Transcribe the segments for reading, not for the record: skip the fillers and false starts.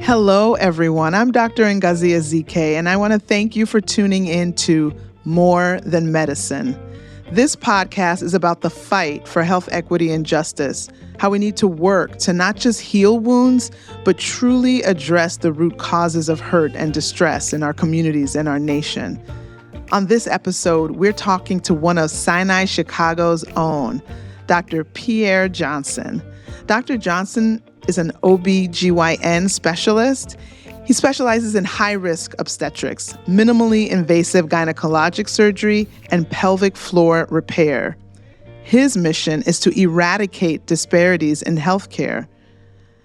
Hello, everyone. I'm Dr. Ngazia ZK, and I want to thank you for tuning in to More Than Medicine. This podcast is about the fight for health equity and justice, how we need to work to not just heal wounds, but truly address the root causes of hurt and distress in our communities and our nation. On this episode, we're talking to one of Sinai Chicago's own, Dr. Pierre Johnson. Dr. Johnson is an OB/GYN specialist. He specializes in high-risk obstetrics, minimally invasive gynecologic surgery, and pelvic floor repair. His mission is to eradicate disparities in healthcare.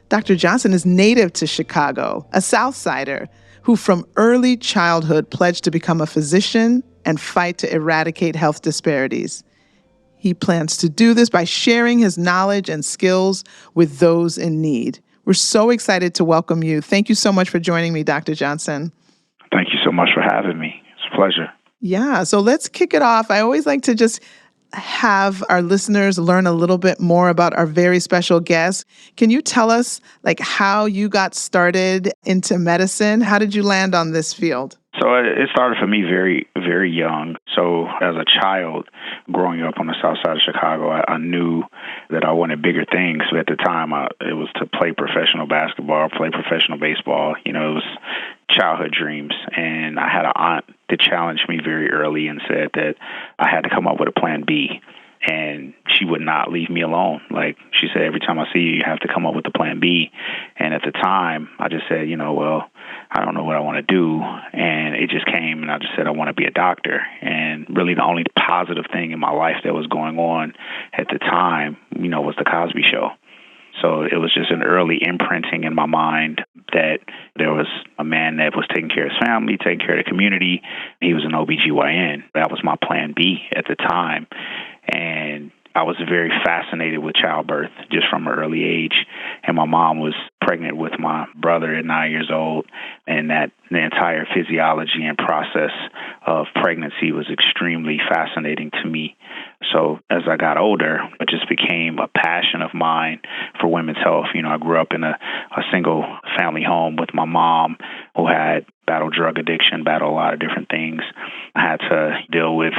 Dr. Johnson is native to Chicago, a Southsider who from early childhood pledged to become a physician and fight to eradicate health disparities. He plans to do this by sharing his knowledge and skills with those in need. We're so excited to welcome you. Thank you so much for joining me, Dr. Johnson. Thank you so much for having me. It's a pleasure. Yeah, so let's kick it off. I always like to just have our listeners learn a little bit more about our very special guest. Can you tell us how you got started into medicine? How did you land on this field? So it started for me very, very young. So as a child, growing up on the south side of Chicago, I knew that I wanted bigger things. At the time, it was to play professional basketball, play professional baseball. It was childhood dreams. And I had an aunt that challenged me very early and said that I had to come up with a plan B. And she would not leave me alone. She said, every time I see you, you have to come up with a plan B. And at the time, I just said, well, I don't know what I want to do. And it just came, and I just said, I want to be a doctor. And really the only positive thing in my life that was going on at the time, was the Cosby Show. So it was just an early imprinting in my mind that there was a man that was taking care of his family, taking care of the community. He was an OB/GYN. That was my plan B at the time. And I was very fascinated with childbirth just from an early age. And my mom was pregnant with my brother at 9 years old. And that the entire physiology and process of pregnancy was extremely fascinating to me. So as I got older, it just became a passion of mine for women's health. I grew up in a single family home with my mom who had battled drug addiction, battled a lot of different things. I had to deal with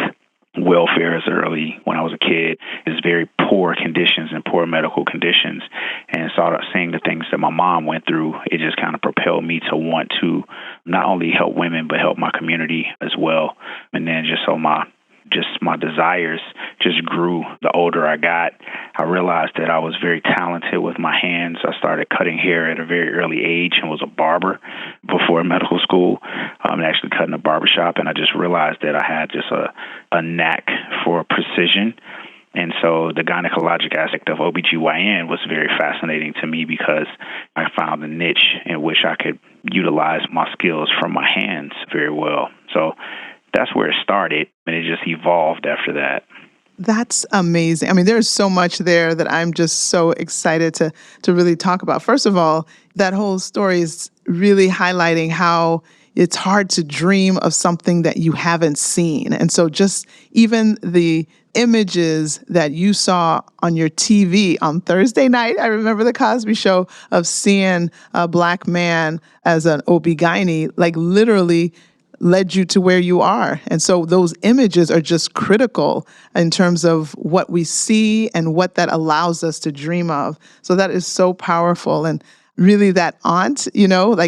welfare as early when I was a kid. It's very poor conditions and poor medical conditions. And started seeing the things that my mom went through, it just kind of propelled me to want to not only help women, but help my community as well. And then my desires just grew the older I got. I realized that I was very talented with my hands. I started cutting hair at a very early age and was a barber before medical school, and actually cutting a barbershop. And I just realized that I had just a knack for precision. And so the gynecologic aspect of OB/GYN was very fascinating to me because I found a niche in which I could utilize my skills from my hands very well. So that's where it started, and it just evolved after that. That's amazing. I mean, there's so much there that I'm just so excited to really talk about. First of all, that whole story is really highlighting how it's hard to dream of something that you haven't seen. And so just even the images that you saw on your TV on Thursday night, I remember the Cosby Show, of seeing a Black man as an OB/GYN, literally led you to where you are. And so those images are just critical in terms of what we see and what that allows us to dream of. So that is so powerful. And really that aunt,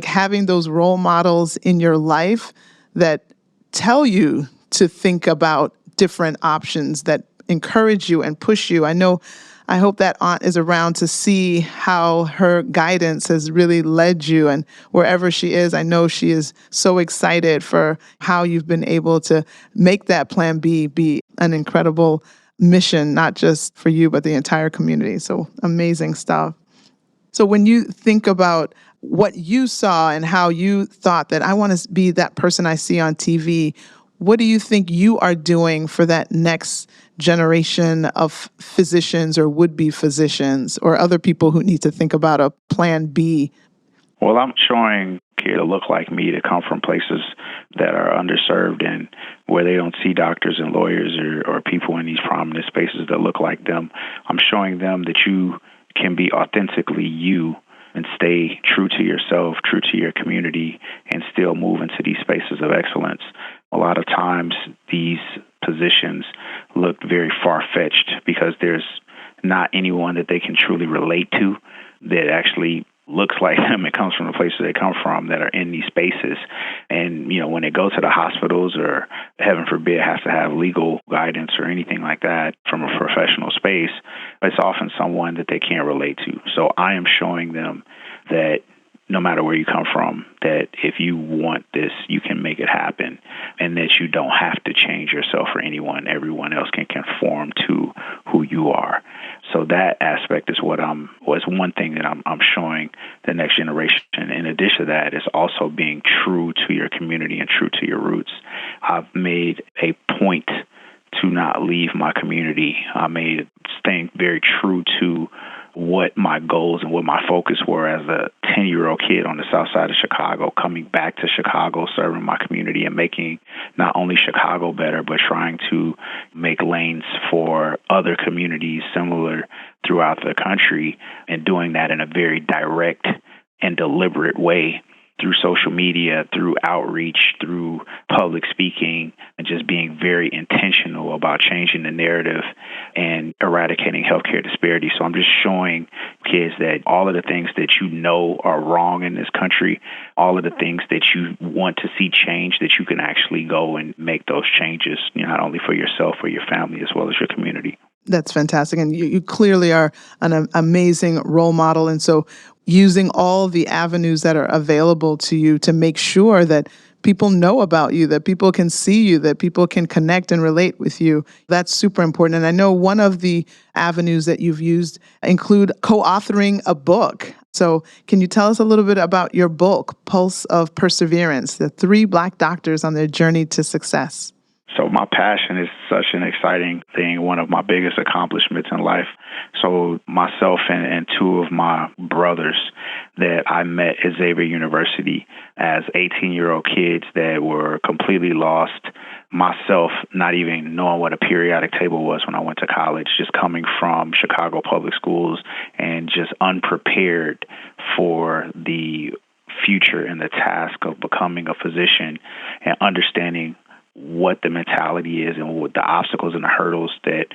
having those role models in your life that tell you to think about different options, that encourage you and push you. I hope that aunt is around to see how her guidance has really led you, and wherever she is, I know she is so excited for how you've been able to make that plan B be an incredible mission, not just for you, but the entire community. So amazing stuff. So when you think about what you saw and how you thought that I want to be that person I see on TV, what do you think you are doing for that next generation of physicians or would-be physicians or other people who need to think about a plan B? Well, I'm showing kids that look like me, that come from places that are underserved and where they don't see doctors and lawyers or people in these prominent spaces that look like them. I'm showing them that you can be authentically you and stay true to yourself, true to your community, and still move into these spaces of excellence. A lot of times these positions look very far-fetched because there's not anyone that they can truly relate to that actually looks like them. It comes from the places they come from that are in these spaces. And, when they go to the hospitals or, heaven forbid, have to have legal guidance or anything like that from a professional space, it's often someone that they can't relate to. So I am showing them that no matter where you come from, that if you want this, you can make it happen, and that you don't have to change yourself for anyone. Everyone else can conform to who you are. So that aspect is was one thing that I'm showing the next generation. In addition to that, is also being true to your community and true to your roots. I've made a point to not leave my community. I made staying very true to what my goals and what my focus were as a 10-year-old kid on the south side of Chicago, coming back to Chicago, serving my community and making not only Chicago better, but trying to make lanes for other communities similar throughout the country, and doing that in a very direct and deliberate way through social media, through outreach, through public speaking, and just being very intentional about changing the narrative and eradicating healthcare disparities. So I'm just showing kids that all of the things that are wrong in this country, all of the things that you want to see change, that you can actually go and make those changes, not only for yourself or your family, as well as your community. That's fantastic. And you clearly are an amazing role model. And so using all the avenues that are available to you to make sure that people know about you, that people can see you, that people can connect and relate with you, that's super important. And I know one of the avenues that you've used include co-authoring a book. So can you tell us a little bit about your book, Pulse of Perseverance, the 3 Black doctors on their journey to success? So my passion is such an exciting thing, one of my biggest accomplishments in life. So myself and 2 of my brothers that I met at Xavier University as 18-year-old kids that were completely lost, myself not even knowing what a periodic table was when I went to college, just coming from Chicago public schools and just unprepared for the future and the task of becoming a physician and understanding what the mentality is and what the obstacles and the hurdles that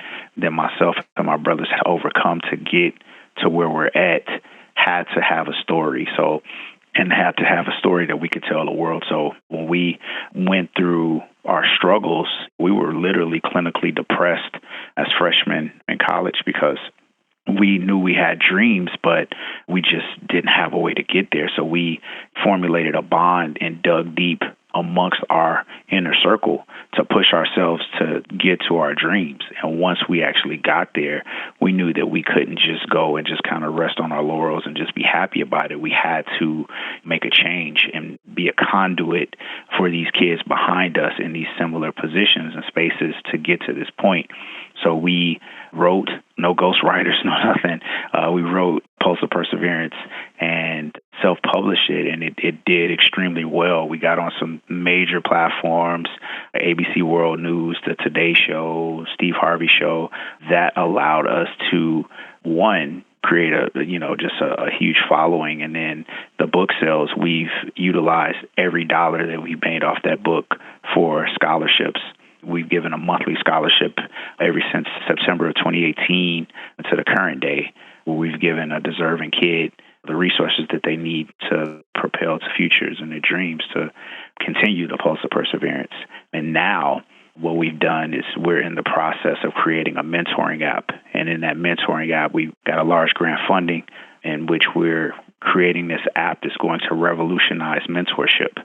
myself and my brothers have overcome to get to where we're at, had to have a story. And had to have a story that we could tell the world. So when we went through our struggles, we were literally clinically depressed as freshmen in college because we knew we had dreams, but we just didn't have a way to get there. So we formulated a bond and dug deep amongst our inner circle to push ourselves to get to our dreams. And once we actually got there, we knew that we couldn't just go and just kind of rest on our laurels and just be happy about it. We had to make a change and be a conduit for these kids behind us in these similar positions and spaces to get to this point. So we wrote, no ghostwriters, no nothing. We wrote Pulse of Perseverance and self-published it, and it did extremely well. We got on some major platforms, ABC World News, the Today Show, Steve Harvey Show. That allowed us to, one, create a huge following. And then the book sales, we've utilized every dollar that we made off that book for scholarships. We've given a monthly scholarship ever since September of 2018 to the current day, where we've given a deserving kid the resources that they need to propel to futures and their dreams to continue the Pulse of Perseverance. And now what we've done is we're in the process of creating a mentoring app. And in that mentoring app, we've got a large grant funding in which we're creating this app that's going to revolutionize mentorship,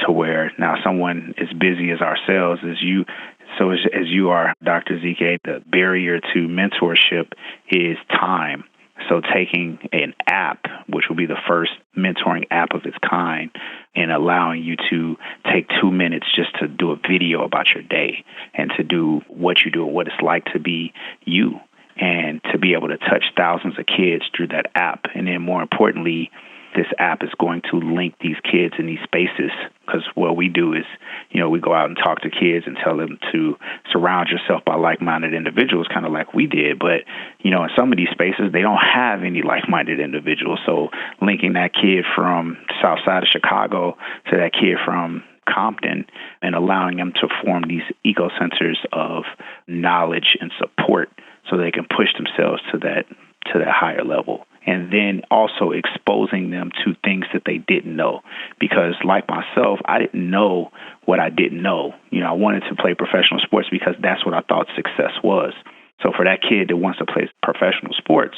to where now someone as busy as ourselves, as you are, Dr. ZK, the barrier to mentorship is time. So taking an app, which will be the first mentoring app of its kind, and allowing you to take 2 minutes just to do a video about your day and to do what you do and what it's like to be you, and to be able to touch thousands of kids through that app. And then more importantly, this app is going to link these kids in these spaces. Because what we do is, we go out and talk to kids and tell them to surround yourself by like-minded individuals, kind of like we did. But, in some of these spaces, they don't have any like-minded individuals. So linking that kid from the south side of Chicago to that kid from Compton and allowing them to form these eco centers of knowledge and support so they can push themselves to that higher level. And then also exposing them to things that they didn't know. Because like myself, I didn't know what I didn't know. I wanted to play professional sports because that's what I thought success was. So for that kid that wants to play professional sports,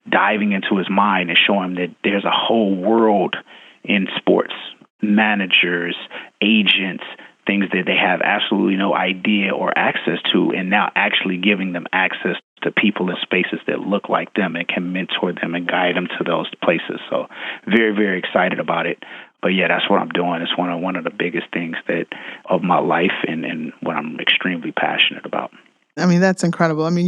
diving into his mind and showing him that there's a whole world in sports, managers, agents, things that they have absolutely no idea or access to, and now actually giving them access to people in spaces that look like them and can mentor them and guide them to those places. So very, very excited about it. But yeah, that's what I'm doing. It's one of the biggest things of my life and what I'm extremely passionate about. I mean, that's incredible. I mean,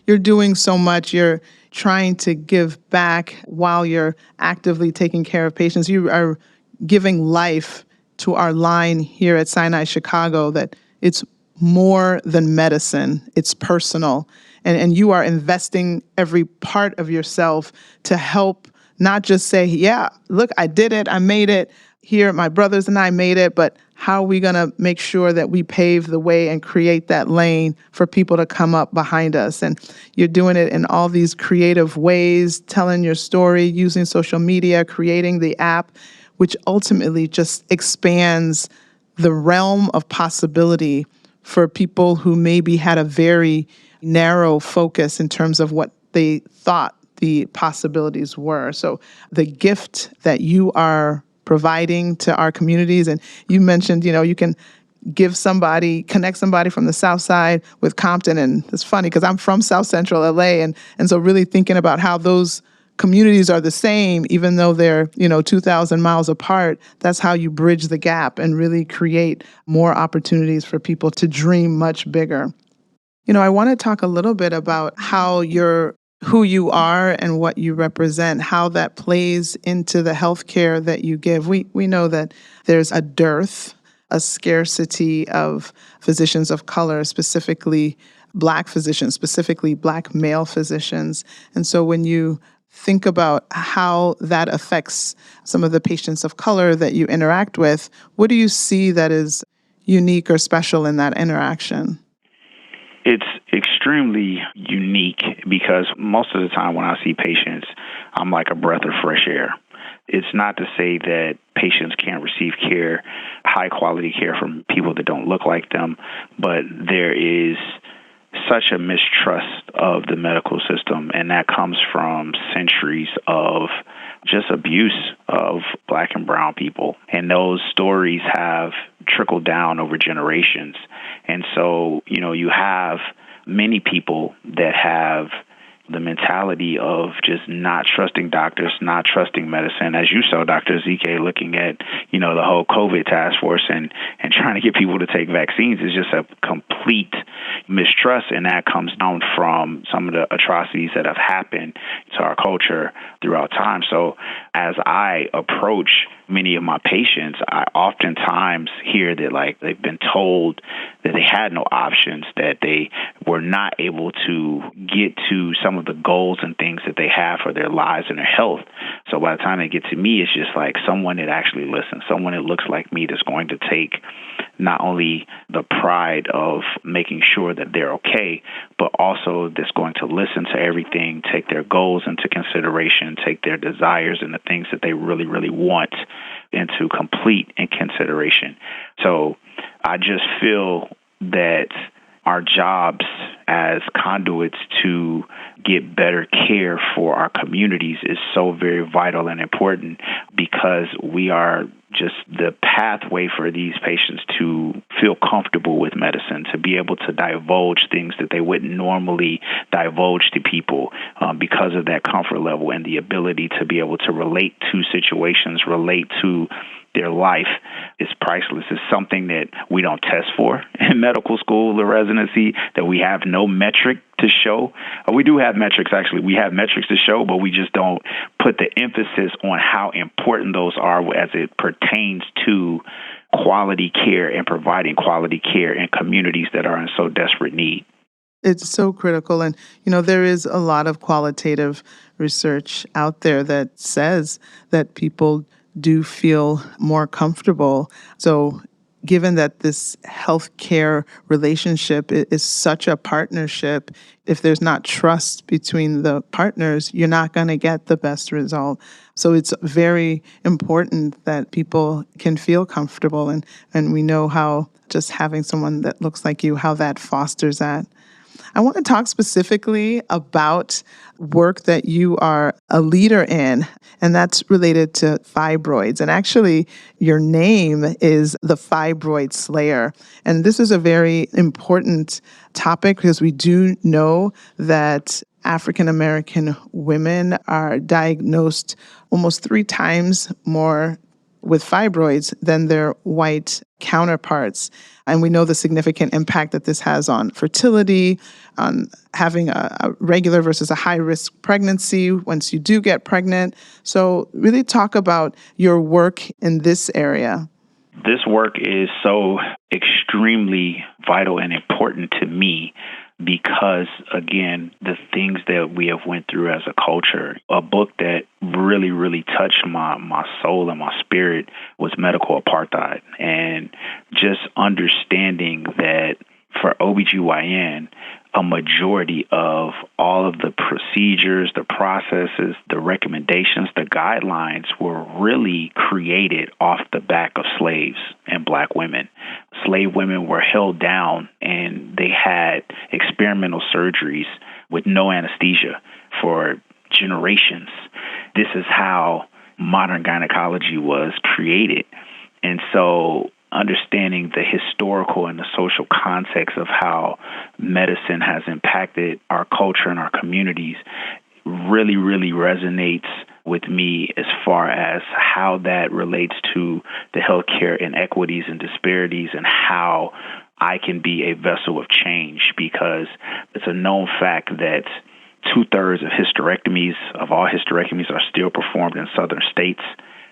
you're doing so much. You're trying to give back while you're actively taking care of patients. You are giving life to our line here at Sinai Chicago that it's more than medicine. It's personal. And you are investing every part of yourself to help not just say, yeah, look, I did it. I made it. Here, my brothers and I made it. But how are we going to make sure that we pave the way and create that lane for people to come up behind us? And you're doing it in all these creative ways, telling your story, using social media, creating the app, which ultimately just expands the realm of possibility for people who maybe had a very narrow focus in terms of what they thought the possibilities were. So the gift that you are providing to our communities, and you mentioned, you can connect somebody from the South Side with Compton. And it's funny because I'm from South Central LA. And so really thinking about how those communities are the same, even though they're, 2,000 miles apart, that's how you bridge the gap and really create more opportunities for people to dream much bigger. I want to talk a little bit about who you are and what you represent, how that plays into the healthcare that you give. We know that there's a dearth, a scarcity of physicians of color, specifically Black physicians, specifically Black male physicians. And so when you think about how that affects some of the patients of color that you interact with, what do you see that is unique or special in that interaction? It's extremely unique because most of the time when I see patients, I'm like a breath of fresh air. It's not to say that patients can't receive care, high quality care from people that don't look like them, but there is such a mistrust of the medical system, and that comes from centuries of just abuse of Black and brown people. And those stories have trickled down over generations. And so, you have many people that have the mentality of just not trusting doctors, not trusting medicine. As you saw, Dr. Ezike, looking at, the whole COVID task force and trying to get people to take vaccines is just a complete mistrust. And that comes down from some of the atrocities that have happened to our culture throughout time. So as I approach many of my patients, I oftentimes hear that they've been told that they had no options, that they were not able to get to some of the goals and things that they have for their lives and their health. So by the time they get to me, it's just like someone that actually listens, someone that looks like me that's going to take not only the pride of making sure that they're okay, but also that's going to listen to everything, take their goals into consideration, take their desires and the things that they really, really want into complete in consideration. So I just feel that our jobs as conduits to get better care for our communities is so very vital and important because we are just the pathway for these patients to feel comfortable with medicine, to be able to divulge things that they wouldn't normally divulge to people because of that comfort level and the ability to be able to relate to situations, relate to their life is priceless. It's something that we don't test for in medical school or residency, that we have no metric to show. We do have metrics, actually. We have metrics to show, but we just don't put the emphasis on how important those are as it pertains to quality care and providing quality care in communities that are in so desperate need. It's so critical. And, there is a lot of qualitative research out there that says that people do feel more comfortable. So, given that this healthcare relationship is such a partnership, if there's not trust between the partners, you're not going to get the best result. So it's very important that people can feel comfortable. And we know how just having someone that looks like you, how that fosters that. I want to talk specifically about work that you are a leader in, and that's related to fibroids. And actually, your name is the Fibroid Slayer. And this is a very important topic because we do know that African American women are diagnosed almost 3 times more with fibroids than their white counterparts. And we know the significant impact that this has on fertility, on having a regular versus a high-risk pregnancy once you do get pregnant. So really talk about your work in this area. This work is so extremely vital and important to me because, again, the things that we have went through as a culture. A book that really, really touched my soul and my spirit was Medical Apartheid. And just understanding that for OBGYN, a majority of all of the procedures, the processes, the recommendations, the guidelines were really created off the back of slaves and Black women. Slave women were held down and they had experimental surgeries with no anesthesia for generations. This is how modern gynecology was created. And so understanding the historical and the social context of how medicine has impacted our culture and our communities really, really resonates with me as far as how that relates to the healthcare inequities and disparities and how I can be a vessel of change, because it's a known fact that 2/3 of all hysterectomies are still performed in southern states.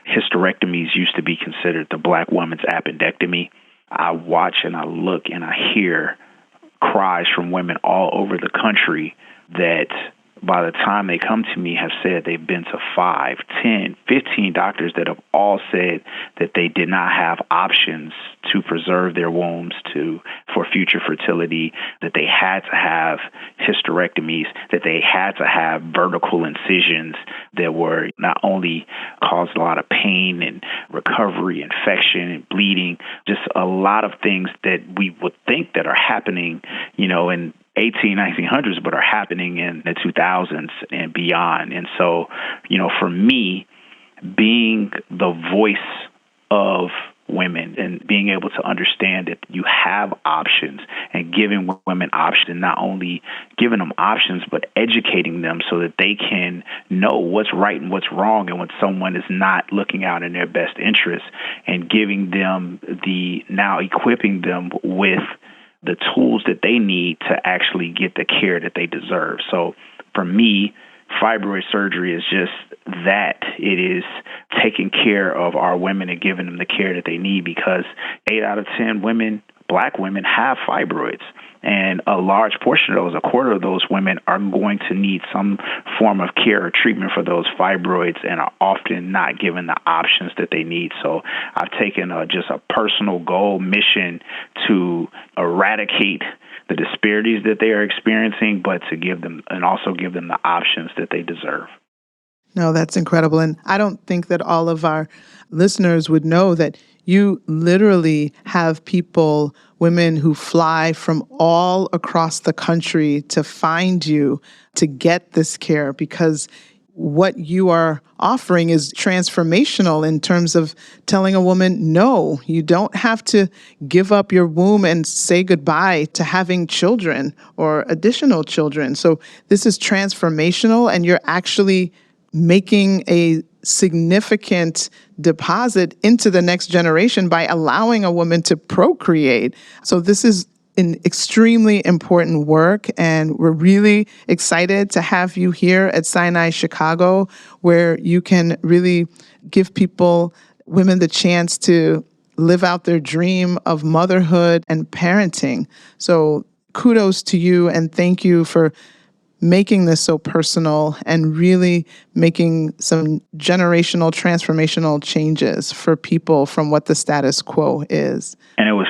Hysterectomies used to be considered the Black woman's appendectomy. I watch and I look and I hear cries from women all over the country that by the time they come to me have said they've been to 5, 10, 15 doctors that have all said that they did not have options to preserve their wombs for future fertility, that they had to have hysterectomies, that they had to have vertical incisions that were not only caused a lot of pain and recovery, infection and bleeding, just a lot of things that we would think that are happening, in 1900s, but are happening in the 2000s and beyond. And so, for me, being the voice of women and being able to understand that you have options and giving women options, not only giving them options, but educating them so that they can know what's right and what's wrong and when someone is not looking out in their best interest, and giving them equipping them with the tools that they need to actually get the care that they deserve. So for me, fibroid surgery is just that. It is taking care of our women and giving them the care that they need, because 8 out of 10 women, Black women, have fibroids. And a large portion of those, a quarter of those women, are going to need some form of care or treatment for those fibroids and are often not given the options that they need. So I've taken just a personal goal mission to eradicate the disparities that they are experiencing, but to give them and also give them the options that they deserve. No, that's incredible. And I don't think that all of our listeners would know that you literally have people, women who fly from all across the country to find you to get this care, because what you are offering is transformational in terms of telling a woman, no, you don't have to give up your womb and say goodbye to having children or additional children. So this is transformational, and you're actually making a significant deposit into the next generation by allowing a woman to procreate. So this is an extremely important work, and we're really excited to have you here at Sinai Chicago, where you can really give women, the chance to live out their dream of motherhood and parenting. So kudos to you, and thank you for making this so personal and really making some generational, transformational changes for people from what the status quo is. And it was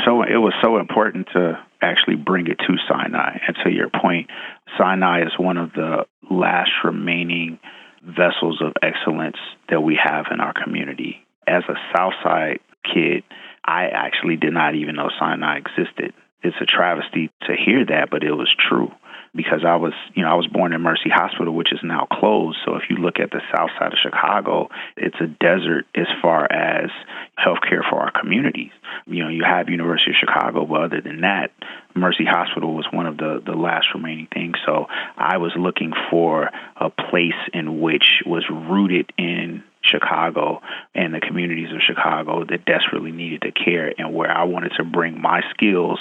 so important to actually bring it to Sinai. And to your point, Sinai is one of the last remaining vessels of excellence that we have in our community. As a Southside kid, I actually did not even know Sinai existed. It's a travesty to hear that, but it was true. Because I was born in Mercy Hospital, which is now closed. So if you look at the south side of Chicago, it's a desert as far as healthcare for our communities. You have University of Chicago, but other than that, Mercy Hospital was one of the last remaining things. So I was looking for a place in which was rooted in Chicago and the communities of Chicago that desperately needed the care, and where I wanted to bring my skills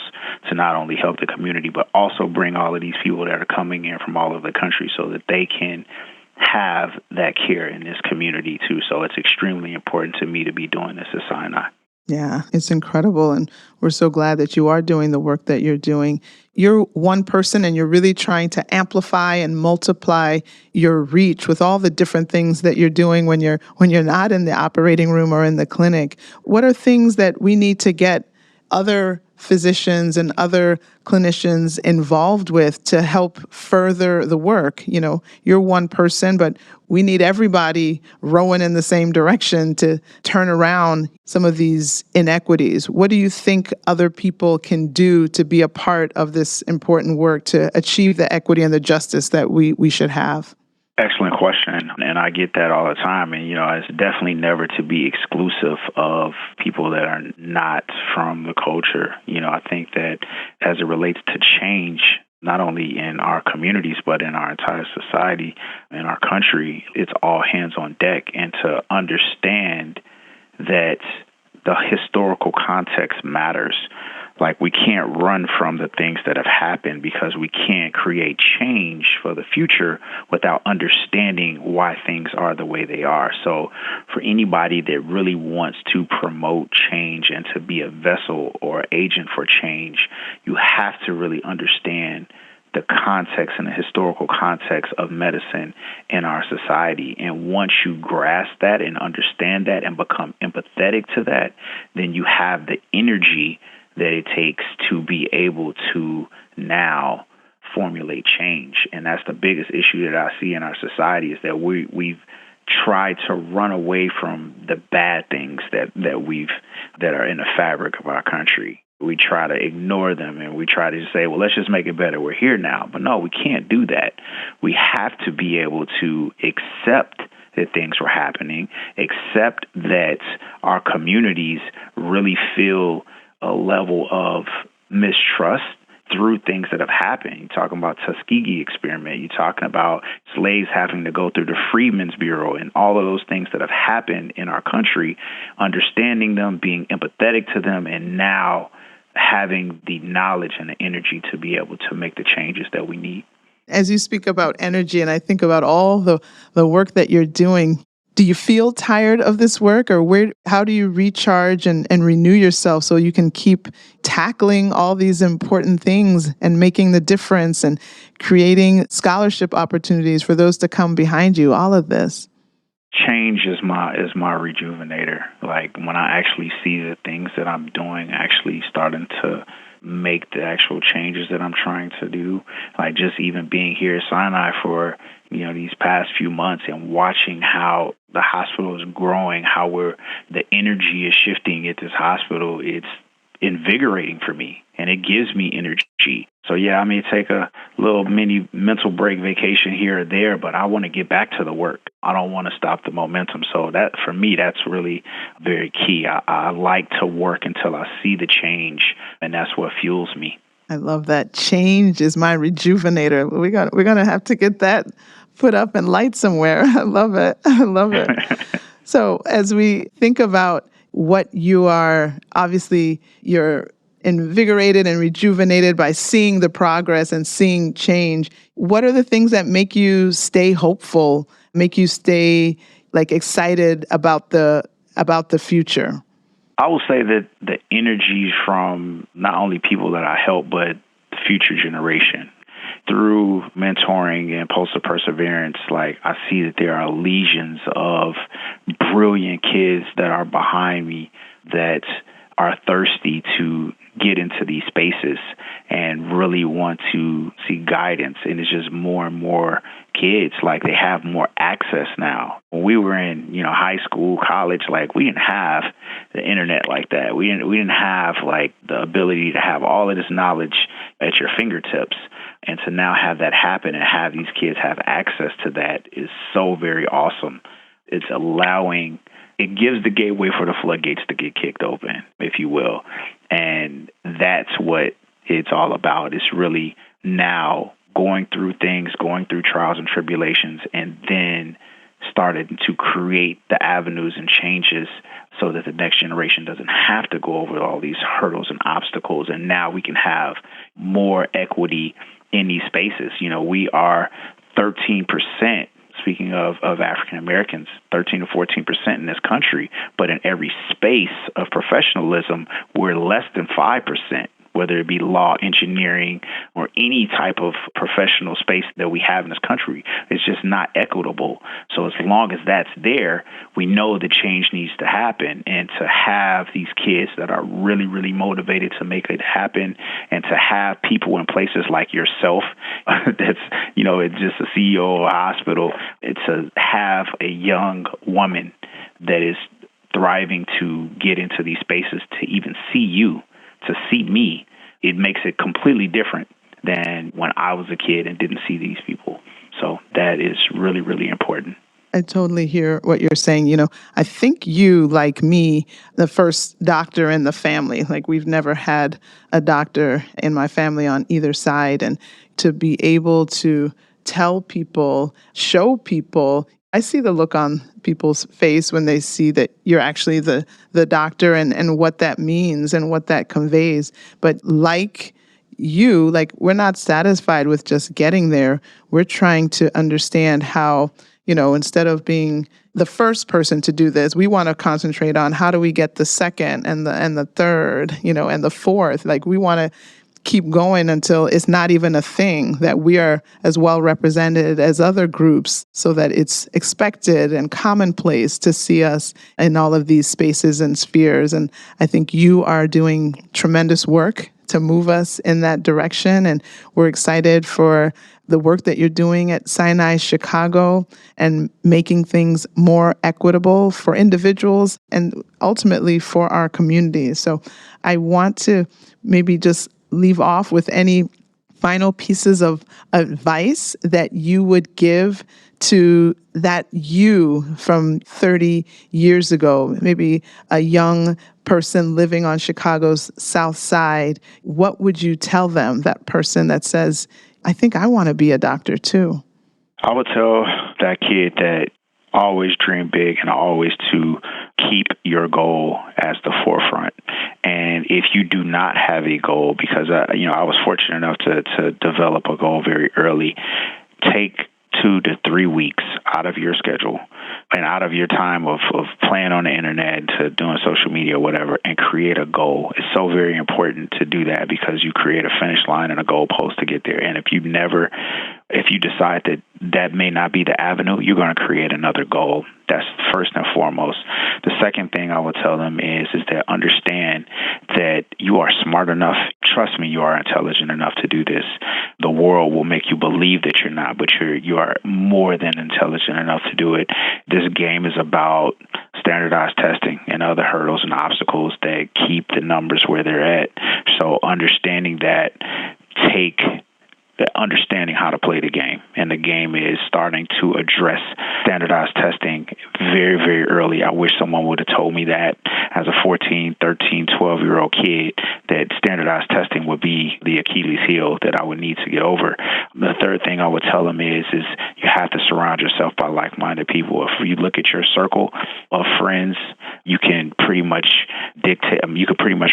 to not only help the community, but also bring all of these people that are coming in from all over the country so that they can have that care in this community too. So it's extremely important to me to be doing this at Sinai. Yeah, it's incredible. And we're so glad that you are doing the work that you're doing. You're one person and you're really trying to amplify and multiply your reach with all the different things that you're doing when you're not in the operating room or in the clinic. What are things that we need to get other physicians and other clinicians involved with to help further the work? You're one person, but we need everybody rowing in the same direction to turn around some of these inequities. What do you think other people can do to be a part of this important work to achieve the equity and the justice that we should have? Excellent question. And I get that all the time. And, it's definitely never to be exclusive of people that are not from the culture. I think that as it relates to change, not only in our communities, but in our entire society, in our country, it's all hands on deck. And to understand that the historical context matters. Like, we can't run from the things that have happened because we can't create change for the future without understanding why things are the way they are. So for anybody that really wants to promote change and to be a vessel or agent for change, you have to really understand the context and the historical context of medicine in our society. And once you grasp that and understand that and become empathetic to that, then you have the energy that it takes to be able to now formulate change. And that's the biggest issue that I see in our society, is that we've tried to run away from the bad things that are in the fabric of our country. We try to ignore them and we try to just say, well, let's just make it better. We're here now. But no, we can't do that. We have to be able to accept that things were happening, accept that our communities really feel a level of mistrust through things that have happened. You're talking about Tuskegee experiment. You're talking about slaves having to go through the Freedmen's Bureau and all of those things that have happened in our country, understanding them, being empathetic to them, and now having the knowledge and the energy to be able to make the changes that we need. As you speak about energy, and I think about all the work that you're doing, do you feel tired of this work, or how do you recharge and renew yourself so you can keep tackling all these important things and making the difference and creating scholarship opportunities for those to come behind you, all of this? Change is my rejuvenator. Like, when I actually see the things that I'm doing actually starting to make the actual changes that I'm trying to do, like just even being here at Sinai for these past few months and watching how the hospital is growing, how the energy is shifting at this hospital, it's invigorating for me and it gives me energy. So yeah, I may take a little mini mental break vacation here or there, but I want to get back to the work. I don't want to stop the momentum. So that, for me, that's really very key. I like to work until I see the change, and that's what fuels me. I love that. Change is my rejuvenator. We're gonna have to get that put up and light somewhere. I love it. I love it. So as we think about what you are, obviously you're invigorated and rejuvenated by seeing the progress and seeing change. What are the things that make you stay hopeful, make you stay like excited about the future? I will say that the energy from not only people that I help, but the future generation. Through mentoring and Poster Perseverance, like I see that there are legions of brilliant kids that are behind me that are thirsty to get into these spaces and really want to see guidance. And it's just more and more kids, like they have more access now. When we were in, high school, college, like we didn't have the internet like that. We didn't have like the ability to have all of this knowledge at your fingertips. And to now have that happen and have these kids have access to that is so very awesome. It gives the gateway for the floodgates to get kicked open, if you will. And that's what it's all about. It's really now going through trials and tribulations, and then started to create the avenues and changes so that the next generation doesn't have to go over all these hurdles and obstacles. And now we can have more equity in these spaces. We are 13%, speaking of African Americans, 13 to 14% in this country, but in every space of professionalism, we're less than 5%. Whether it be law, engineering, or any type of professional space that we have in this country. It's just not equitable. So as long as that's there, we know the change needs to happen. And to have these kids that are really, really motivated to make it happen, and to have people in places like yourself that's, it's just a CEO of a hospital, it's to have a young woman that is thriving to get into these spaces, to even see you, to see me, it makes it completely different than when I was a kid and didn't see these people. So that is really, really important. I totally hear what you're saying. I think you, like me, the first doctor in the family. Like we've never had a doctor in my family on either side. And to be able to tell people, show people, I see the look on people's face when they see that you're actually the doctor and what that means and what that conveys. But like you, like we're not satisfied with just getting there. We're trying to understand how, instead of being the first person to do this, we want to concentrate on how do we get the second and the third, and the fourth. Like we want to keep going until it's not even a thing, that we are as well represented as other groups, so that it's expected and commonplace to see us in all of these spaces and spheres. And I think you are doing tremendous work to move us in that direction. And we're excited for the work that you're doing at Sinai Chicago and making things more equitable for individuals and ultimately for our communities. So I want to maybe just leave off with any final pieces of advice that you would give to that you from 30 years ago, maybe a young person living on Chicago's South Side. What would you tell them, that person that says, I think I want to be a doctor too? I would tell that kid that always dream big and always to keep your goal as the forefront. And if you do not have a goal, because I was fortunate enough to develop a goal very early, take 2 to 3 weeks out of your schedule and out of your time of playing on the internet to doing social media or whatever, and create a goal. It's so very important to do that, because you create a finish line and a goalpost to get there. And if you decide that may not be the avenue, you're going to create another goal. That's first and foremost. The second thing I would tell them is that understand that you are smart enough. Trust me, you are intelligent enough to do this. The world will make you believe that you're not, but you are more than intelligent enough to do it. This game is about standardized testing and other hurdles and obstacles that keep the numbers where they're at. So understanding that, take understanding how to play the game. And the game is starting to address standardized testing very, very early. I wish someone would have told me that as a 14, 13, 12-year-old kid, that standardized testing would be the Achilles heel that I would need to get over. The third thing I would tell them is you have to surround yourself by like-minded people. If you look at your circle of friends, you can pretty much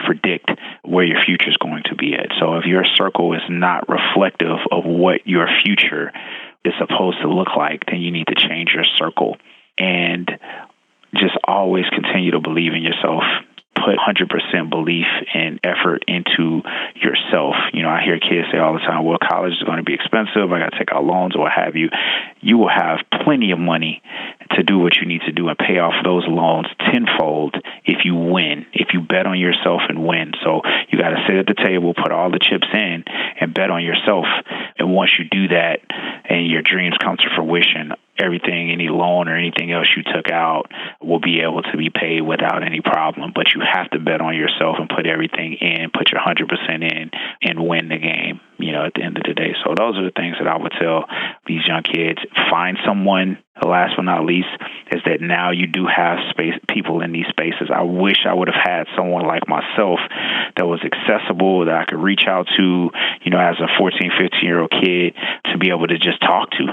predict where your future is going to be at. So if your circle is not reflective of what your future is supposed to look like, then you need to change your circle and just always continue to believe in yourself. Put 100% belief and effort into yourself. I hear kids say all the time, well, college is going to be expensive. I got to take out loans or what have you. You will have plenty of money to do what you need to do and pay off those loans tenfold if you win, if you bet on yourself and win. So you got to sit at the table, put all the chips in, and bet on yourself. And once you do that and your dreams come to fruition, everything, any loan or anything else you took out will be able to be paid without any problem. But you have to bet on yourself and put everything in, put your 100% in, and win the game, at the end of the day. So those are the things that I would tell these young kids. Find someone. Last but not least is that now you do have people in these spaces. I wish I would have had someone like myself that was accessible, that I could reach out to, as a 14, 15-year-old kid, to be able to just talk to.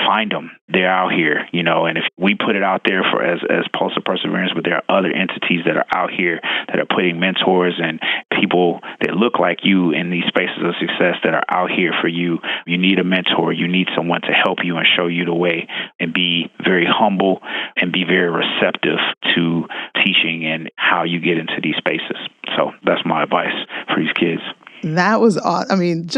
Find them. They're out here, and if we put it out there for as Pulse of Perseverance, but there are other entities that are out here that are putting mentors and people that look like you in these spaces of success that are out here for you. You need a mentor. You need someone to help you and show you the way, and be very humble and be very receptive to teaching and how you get into these spaces. So that's my advice for these kids. That was awesome. I mean,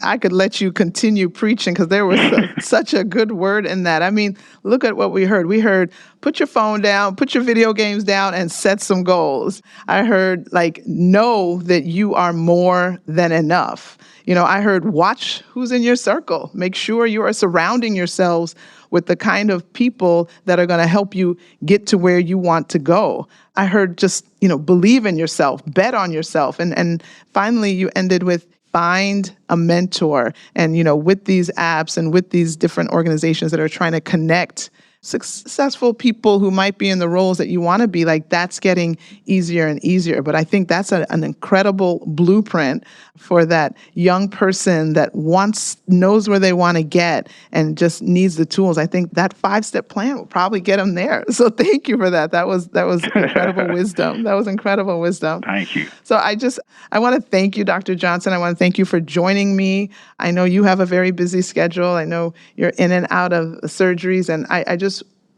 I could let you continue preaching because there was such a good word in that. I mean, look at what we heard. We heard, put your phone down, put your video games down, and set some goals. I heard, know that you are more than enough. I heard, watch who's in your circle. Make sure you are surrounding yourselves with the kind of people that are going to help you get to where you want to go. I heard just, believe in yourself, bet on yourself. And finally, you ended with find a mentor. And, with these apps and with these different organizations that are trying to connect successful people who might be in the roles that you want to be, that's getting easier and easier. But I think that's an incredible blueprint for that young person that knows where they want to get and just needs the tools. I think that 5-step plan will probably get them there. So thank you for that. That was incredible wisdom. That was incredible wisdom. Thank you. So I want to thank you, Dr. Johnson. I want to thank you for joining me. I know you have a very busy schedule. I know you're in and out of surgeries, and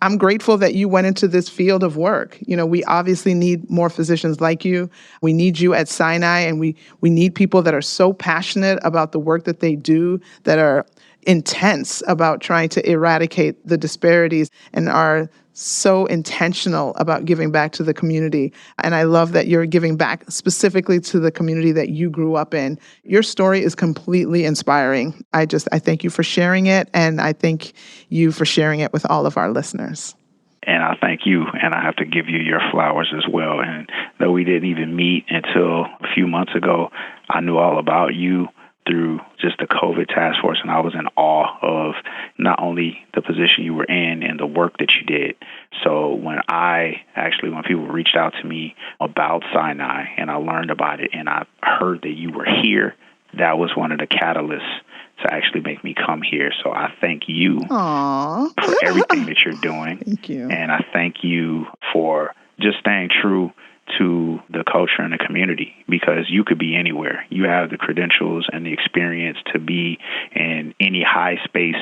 I'm grateful that you went into this field of work. We obviously need more physicians like you. We need you at Sinai, and we need people that are so passionate about the work that they do, that are intense about trying to eradicate the disparities and are so intentional about giving back to the community. And I love that you're giving back specifically to the community that you grew up in. Your story is completely inspiring. I thank you for sharing it, and I thank you for sharing it with all of our listeners. And I thank you, and I have to give you your flowers as well. And though we didn't even meet until a few months ago, I knew all about you through just the COVID task force, and I was in awe of not only the position you were in and the work that you did. So when people reached out to me about Sinai and I learned about it and I heard that you were here, that was one of the catalysts to actually make me come here. So I thank you for everything that you're doing. Thank you. And I thank you for just staying true to the culture and the community, because you could be anywhere. You have the credentials and the experience to be in any high space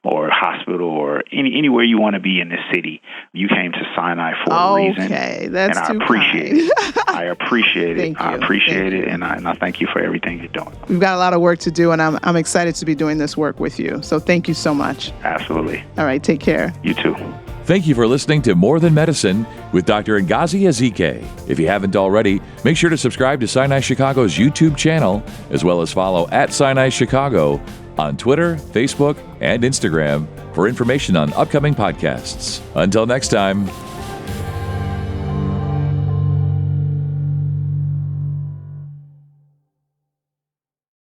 or hospital or anywhere you want to be in this city. You came to Sinai for a reason. Okay, that's and too I appreciate kind. it. I appreciate it. Thank you. I appreciate Thank it, you. and I thank you for everything you're doing. We've got a lot of work to do, and I'm excited to be doing this work with you. So thank you so much. Absolutely. All right, take care. You too. Thank you for listening to More Than Medicine with Dr. Ngozi Ezike. If you haven't already, make sure to subscribe to Sinai Chicago's YouTube channel, as well as follow @Sinai Chicago on Twitter, Facebook, and Instagram for information on upcoming podcasts. Until next time,